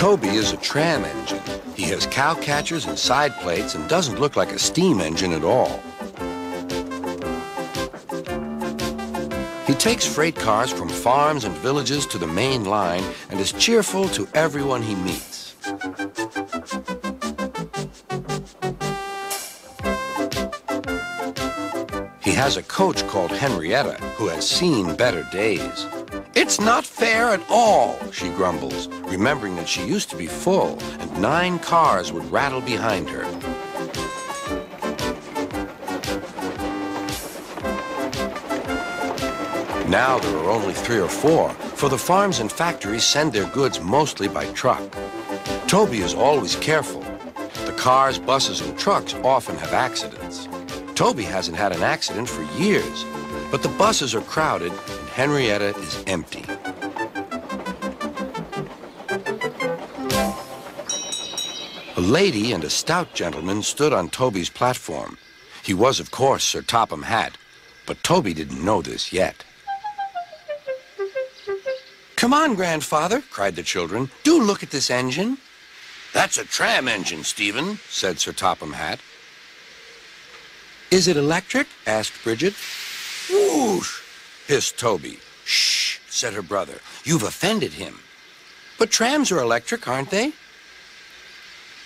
Toby is a tram engine. He has cow catchers and side plates and doesn't look like a steam engine at all. He takes freight cars from farms and villages to the main line and is cheerful to everyone he meets. He has a coach called Henrietta who has seen better days. "It's not fair at all," she grumbles, remembering that she used to be full and 9 cars would rattle behind her. Now there are only 3 or 4, for the farms and factories send their goods mostly by truck. Toby is always careful. The cars, buses, and trucks often have accidents. Toby hasn't had an accident for years, but the buses are crowded and Henrietta is empty. A lady and a stout gentleman stood on Toby's platform. He was, of course, Sir Topham Hatt, but Toby didn't know this yet. "Come on, grandfather," cried the children. "Do look at this engine." "That's a tram engine, Stephen," said Sir Topham Hatt. "Is it electric?" asked Bridget. "Whoosh!" hissed Toby. "Shh," said her brother. "You've offended him." "But trams are electric, aren't they?"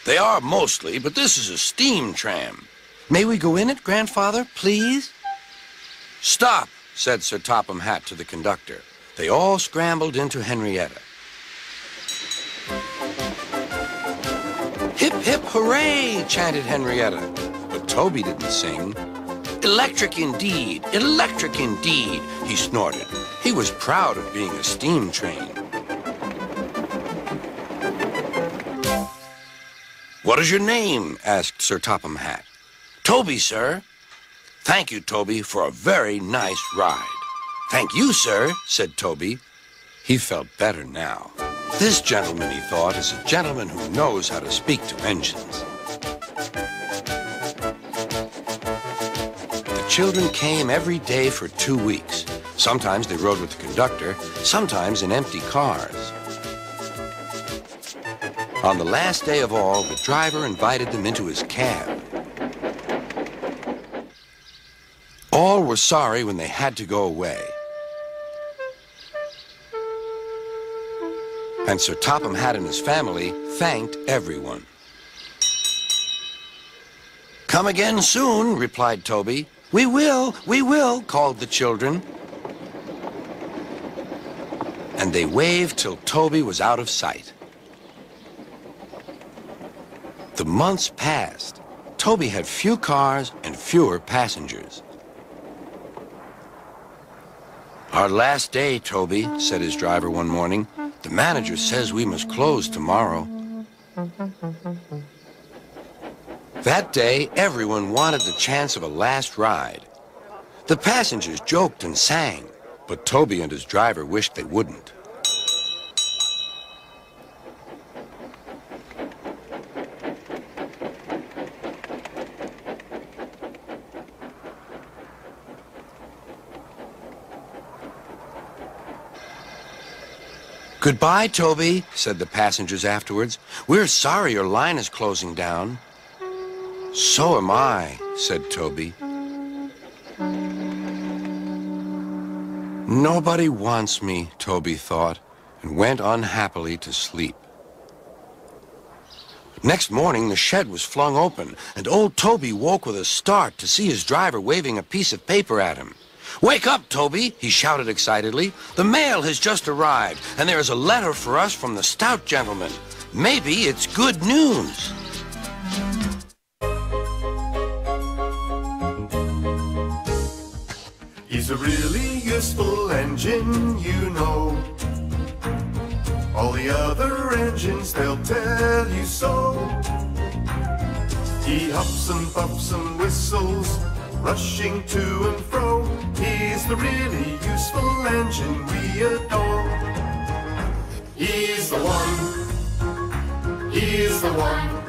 "They are mostly, but this is a steam tram." "May we go in it, grandfather, please?" "Stop," said Sir Topham Hatt to the conductor. They all scrambled into Henrietta. "Hip, hip, hooray!" chanted Henrietta. But Toby didn't sing. "Electric indeed, electric indeed," he snorted. He was proud of being a steam train. "What is your name?" asked Sir Topham Hatt. "Toby, sir." "Thank you, Toby, for a very nice ride." "Thank you, sir," said Toby. He felt better now. This gentleman, he thought, is a gentleman who knows how to speak to engines. The children came every day for 2 weeks. Sometimes they rode with the conductor, sometimes in empty cars. On the last day of all, the driver invited them into his cab. All were sorry when they had to go away. And Sir Topham Hatt and his family thanked everyone. "Come again soon," replied Toby. We will," called the children. And they waved till Toby was out of sight. The months passed. Toby had few cars and fewer passengers. "Our last day, Toby," said his driver one morning. "The manager says we must close tomorrow." That day, everyone wanted the chance of a last ride. The passengers joked and sang, but Toby and his driver wished they wouldn't. "Goodbye, Toby," said the passengers afterwards. "We're sorry your line is closing down." "So am I," said Toby. Nobody wants me, Toby thought, and went unhappily to sleep. Next morning, the shed was flung open, and old Toby woke with a start to see his driver waving a piece of paper at him. "Wake up, Toby," he shouted excitedly. "The mail has just arrived, and there is a letter for us from the stout gentleman. Maybe it's good news." He's a really useful engine, you know. All the other engines, they'll tell you so. He hops and puffs and whistles, rushing to and fro. He's the really useful engine we adore. He's the one, he's the one.